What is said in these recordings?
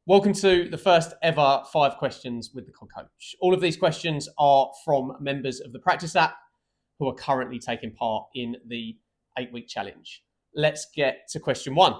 Welcome to the first ever 5 questions with the coach. All of these questions are from members of the practice app who are currently taking part in the 8-week challenge. Let's get to question 1.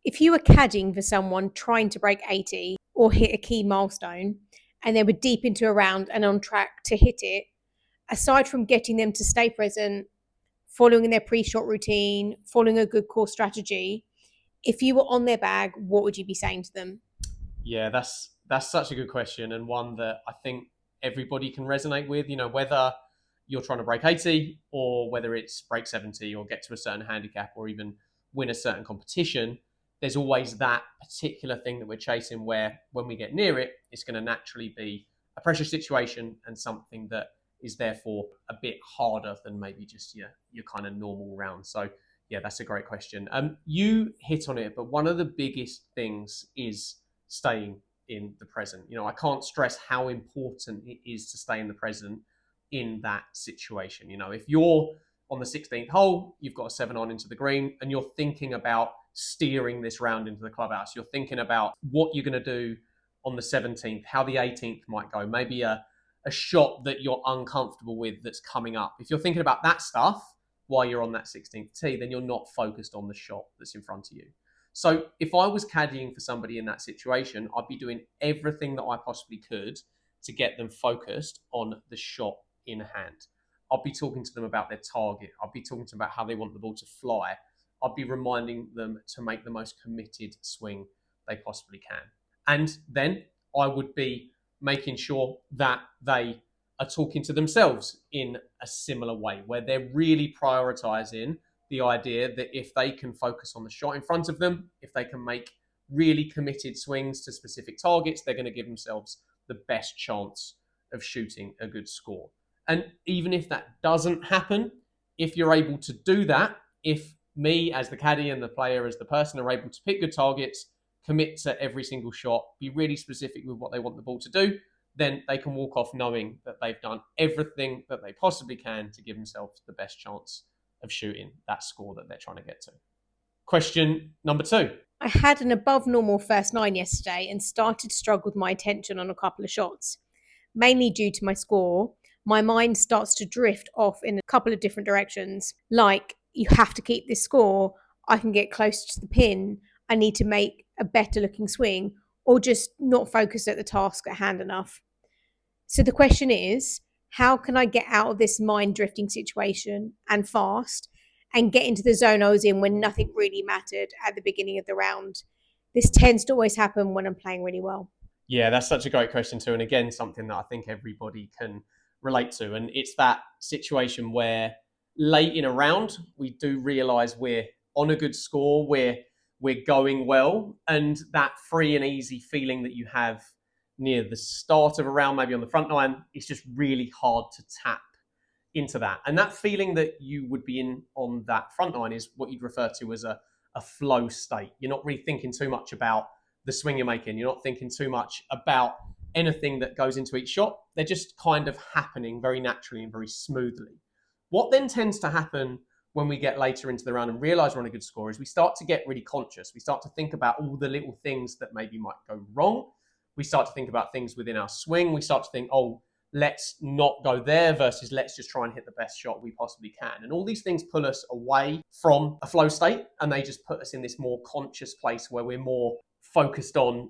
If you were caddying for someone trying to break 80 or hit a key milestone and they were deep into a round and on track to hit it, aside from getting them to stay present, following their pre-shot routine, following a good core strategy, if you were on their bag, what would you be saying to them? Yeah, that's such a good question, and one that I think everybody can resonate with. Whether you're trying to break 80 or whether it's break 70 or get to a certain handicap or even win a certain competition, there's always that particular thing that we're chasing where when we get near it, it's going to naturally be a pressure situation and something that is therefore a bit harder than maybe just your kind of normal round. So yeah, that's a great question. You hit on it, but one of the biggest things is staying in the present. I can't stress how important it is to stay in the present in that situation. If you're on the 16th hole, you've got a 7-iron into the green, and you're thinking about steering this round into the clubhouse. You're thinking about what you're going to do on the 17th, how the 18th might go, maybe a shot that you're uncomfortable with that's coming up. If you're thinking about that stuff while you're on that 16th tee, then you're not focused on the shot that's in front of you. So if I was caddying for somebody in that situation, I'd be doing everything that I possibly could to get them focused on the shot in hand. I'd be talking to them about their target. I'd be talking to them about how they want the ball to fly. I'd be reminding them to make the most committed swing they possibly can. And then I would be making sure that they are talking to themselves in a similar way, where they're really prioritizing the idea that if they can focus on the shot in front of them, if they can make really committed swings to specific targets, they're going to give themselves the best chance of shooting a good score. And even if that doesn't happen, if you're able to do that, if me as the caddy and the player as the person are able to pick good targets, commit to every single shot, be really specific with what they want the ball to do, then they can walk off knowing that they've done everything that they possibly can to give themselves the best chance of shooting that score that they're trying to get to. Question number 2. I had an above normal first 9 yesterday and started to struggle with my attention on a couple of shots, mainly due to my score. My mind starts to drift off in a couple of different directions, like you have to keep this score, I can get closer to the pin, I need to make a better looking swing, or just not focus at the task at hand enough. So the question is, how can I get out of this mind drifting situation and fast and get into the zone I was in when nothing really mattered at the beginning of the round? This tends to always happen when I'm playing really well. Yeah, that's such a great question too. And again, something that I think everybody can relate to. And it's that situation where late in a round, we do realize we're on a good score, we're going well. And that free and easy feeling that you have near the start of a round, maybe on the front nine, it's just really hard to tap into that. And that feeling that you would be in on that front nine is what you'd refer to as a flow state. You're not really thinking too much about the swing you're making. You're not thinking too much about anything that goes into each shot. They're just kind of happening very naturally and very smoothly. What then tends to happen when we get later into the round and realize we're on a good score is we start to get really conscious. We start to think about all the little things that maybe might go wrong. We start to think about things within our swing. We start to think, oh, let's not go there versus let's just try and hit the best shot we possibly can. And all these things pull us away from a flow state, and they just put us in this more conscious place where we're more focused on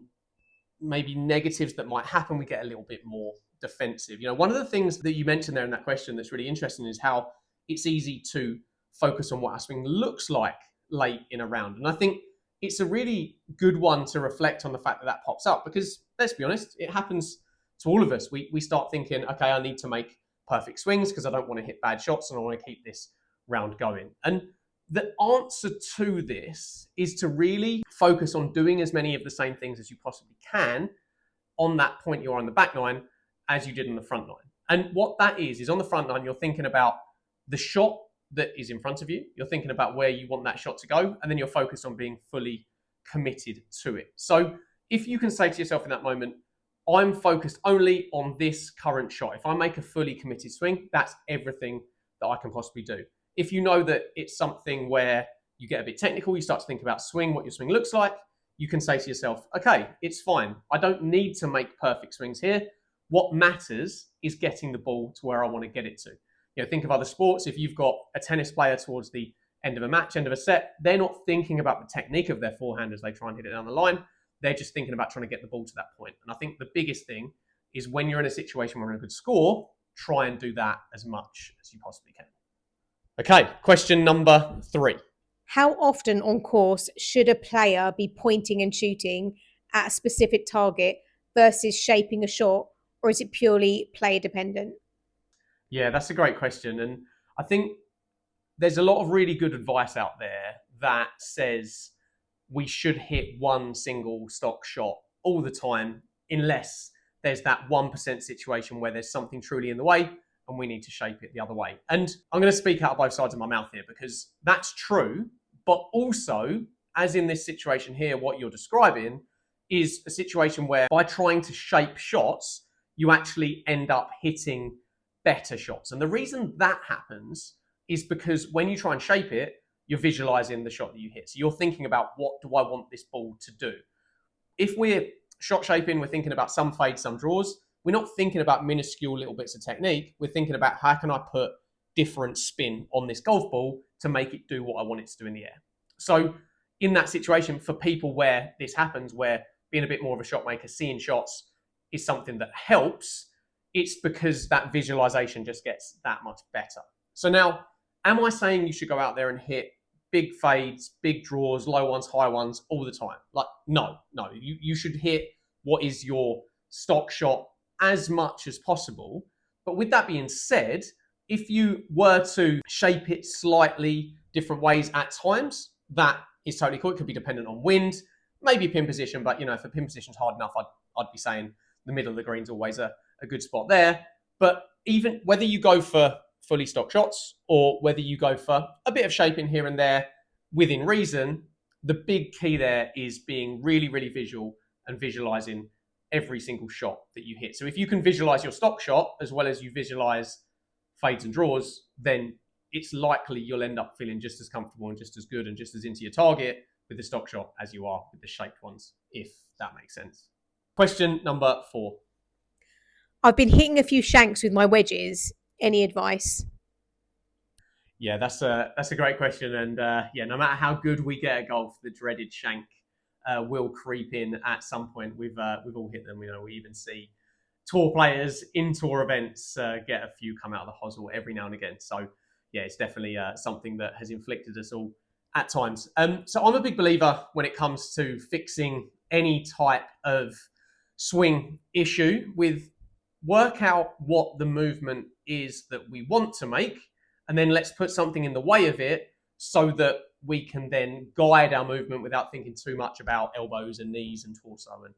maybe negatives that might happen. We get a little bit more defensive. One of the things that you mentioned there in that question that's really interesting is how it's easy to focus on what our swing looks like late in a round. And I think it's a really good one to reflect on the fact that that pops up, because let's be honest, it happens to all of us. We start thinking, okay, I need to make perfect swings because I don't want to hit bad shots and I want to keep this round going. And the answer to this is to really focus on doing as many of the same things as you possibly can on that point you are on the back nine as you did on the front nine. And what that is on the front nine, you're thinking about the shot that is in front of you. You're thinking about where you want that shot to go, and then you're focused on being fully committed to it. So if you can say to yourself in that moment, I'm focused only on this current shot. If I make a fully committed swing, that's everything that I can possibly do. If you know that it's something where you get a bit technical, you start to think about swing, what your swing looks like, you can say to yourself, okay, it's fine. I don't need to make perfect swings here. What matters is getting the ball to where I want to get it to. Think of other sports. If you've got a tennis player towards the end of a match, end of a set, they're not thinking about the technique of their forehand as they try and hit it down the line. They're just thinking about trying to get the ball to that point. And I think the biggest thing is when you're in a situation where you're in a good score, try and do that as much as you possibly can. Okay, question number 3. How often on course should a player be pointing and shooting at a specific target versus shaping a shot, or is it purely player dependent? Yeah, that's a great question. And I think there's a lot of really good advice out there that says we should hit one single stock shot all the time, unless there's that 1% situation where there's something truly in the way and we need to shape it the other way. And I'm going to speak out of both sides of my mouth here because that's true. But also, as in this situation here, what you're describing is a situation where by trying to shape shots, you actually end up hitting better shots. And the reason that happens is because when you try and shape it, you're visualizing the shot that you hit. So you're thinking about, what do I want this ball to do? If we're shot shaping, we're thinking about some fades, some draws. We're not thinking about minuscule little bits of technique. We're thinking about how can I put different spin on this golf ball to make it do what I want it to do in the air. So in that situation, for people where this happens, where being a bit more of a shot maker, seeing shots is something that helps, it's because that visualization just gets that much better. So now, am I saying you should go out there and hit big fades, big draws, low ones, high ones all the time? Like, no. You should hit what is your stock shot as much as possible. But with that being said, if you were to shape it slightly different ways at times, that is totally cool. It could be dependent on wind, maybe pin position, but if a pin position's hard enough, I'd be saying the middle of the green's always a good spot there. But even whether you go for fully stock shots or whether you go for a bit of shaping here and there within reason, the big key there is being really, really visual and visualizing every single shot that you hit. So if you can visualize your stock shot as well as you visualize fades and draws, then it's likely you'll end up feeling just as comfortable and just as good and just as into your target with the stock shot as you are with the shaped ones, if that makes sense. Question number 4. I've been hitting a few shanks with my wedges. Any advice? Yeah, that's a great question. And no matter how good we get at golf, the dreaded shank will creep in at some point. We've all hit them. We even see tour players in tour events get a few come out of the hosel every now and again. So yeah, it's definitely something that has inflicted us all at times. So I'm a big believer when it comes to fixing any type of swing issue with work out what the movement is that we want to make, and then let's put something in the way of it so that we can then guide our movement without thinking too much about elbows and knees and torso and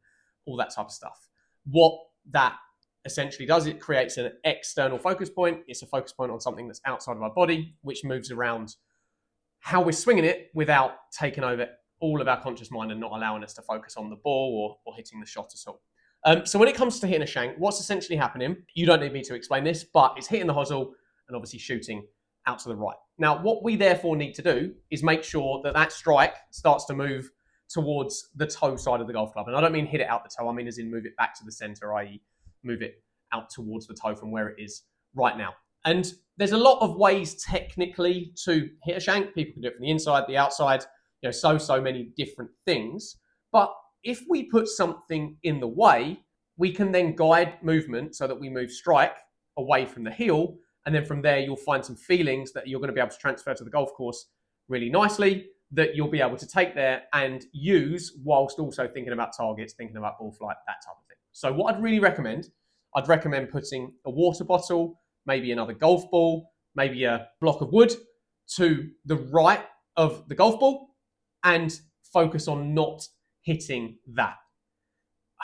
all that type of stuff. What that essentially does, it creates an external focus point. It's a focus point on something that's outside of our body, which moves around how we're swinging it without taking over all of our conscious mind and not allowing us to focus on the ball or hitting the shot at all. So when it comes to hitting a shank, what's essentially happening, you don't need me to explain this, but it's hitting the hosel and obviously shooting out to the right. Now, what we therefore need to do is make sure that that strike starts to move towards the toe side of the golf club. And I don't mean hit it out the toe, I mean as in move it back to the center, i.e. move it out towards the toe from where it is right now. And there's a lot of ways technically to hit a shank. People can do it from the inside, the outside, so many different things. But if we put something in the way, we can then guide movement so that we move strike away from the heel. And then from there, you'll find some feelings that you're going to be able to transfer to the golf course really nicely, that you'll be able to take there and use whilst also thinking about targets, thinking about ball flight, that type of thing. So what I'd recommend putting a water bottle, maybe another golf ball, maybe a block of wood to the right of the golf ball and focus on not hitting that.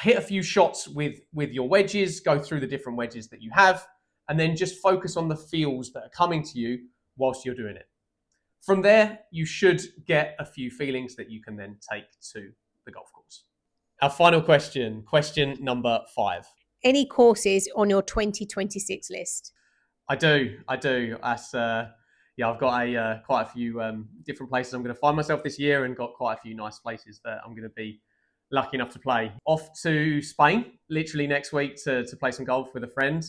Hit a few shots with your wedges, go through the different wedges that you have, and then just focus on the feels that are coming to you whilst you're doing it. From there, you should get a few feelings that you can then take to the golf course. Our final question number 5. Any courses on your 2026 list? I do. That's I've got quite a few different places I'm going to find myself this year, and got quite a few nice places that I'm going to be lucky enough to play. Off to Spain, literally next week to play some golf with a friend.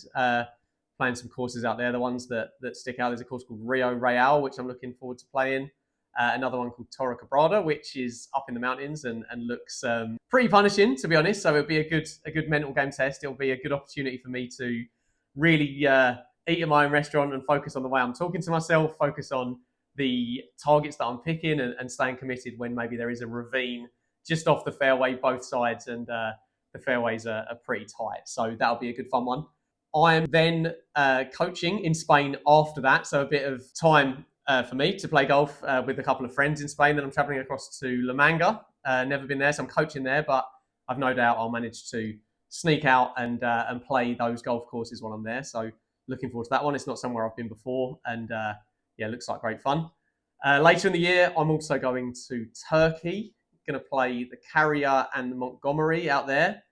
Playing some courses out there, the ones that stick out. There's a course called Rio Real, which I'm looking forward to playing. Another one called Torre Quebrada, which is up in the mountains and looks pretty punishing, to be honest. So it'll be a good mental game test. It'll be a good opportunity for me to really eat in my own restaurant and focus on the way I'm talking to myself, focus on the targets that I'm picking and staying committed when maybe there is a ravine just off the fairway, both sides, and the fairways are pretty tight. So that'll be a good fun one. I am then coaching in Spain after that, so a bit of time for me to play golf with a couple of friends in Spain. Then I'm traveling across to La Manga. Never been there, so I'm coaching there, but I've no doubt I'll manage to sneak out and play those golf courses while I'm there. So looking forward to that one. It's not somewhere I've been before, and yeah, it looks like great fun. Later in the year, I'm also going to Turkey. Going to play the Carrier and the Montgomery out there.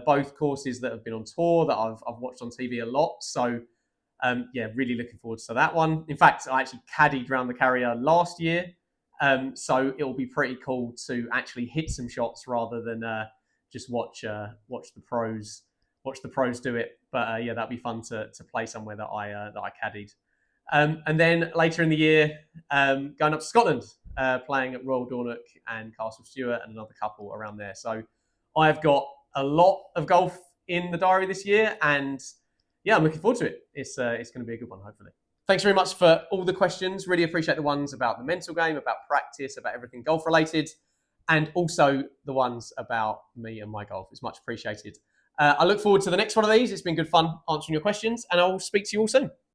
Both courses that have been on tour that I've watched on TV a lot. So yeah, really looking forward to that one. In fact, I actually caddied around the Carrier last year. So it'll be pretty cool to actually hit some shots rather than just watch the pros do it. But yeah, that'd be fun to play somewhere that I caddied. And then later in the year, going up to Scotland, playing at Royal Dornoch and Castle Stewart and another couple around there. So I've got a lot of golf in the diary this year, and yeah, I'm looking forward to it. It's going to be a good one, hopefully. Thanks very much for all the questions. Really appreciate the ones about the mental game, about practice, about everything golf related, and also the ones about me and my golf. It's much appreciated. I look forward to the next one of these. It's been good fun answering your questions, and I'll speak to you all soon.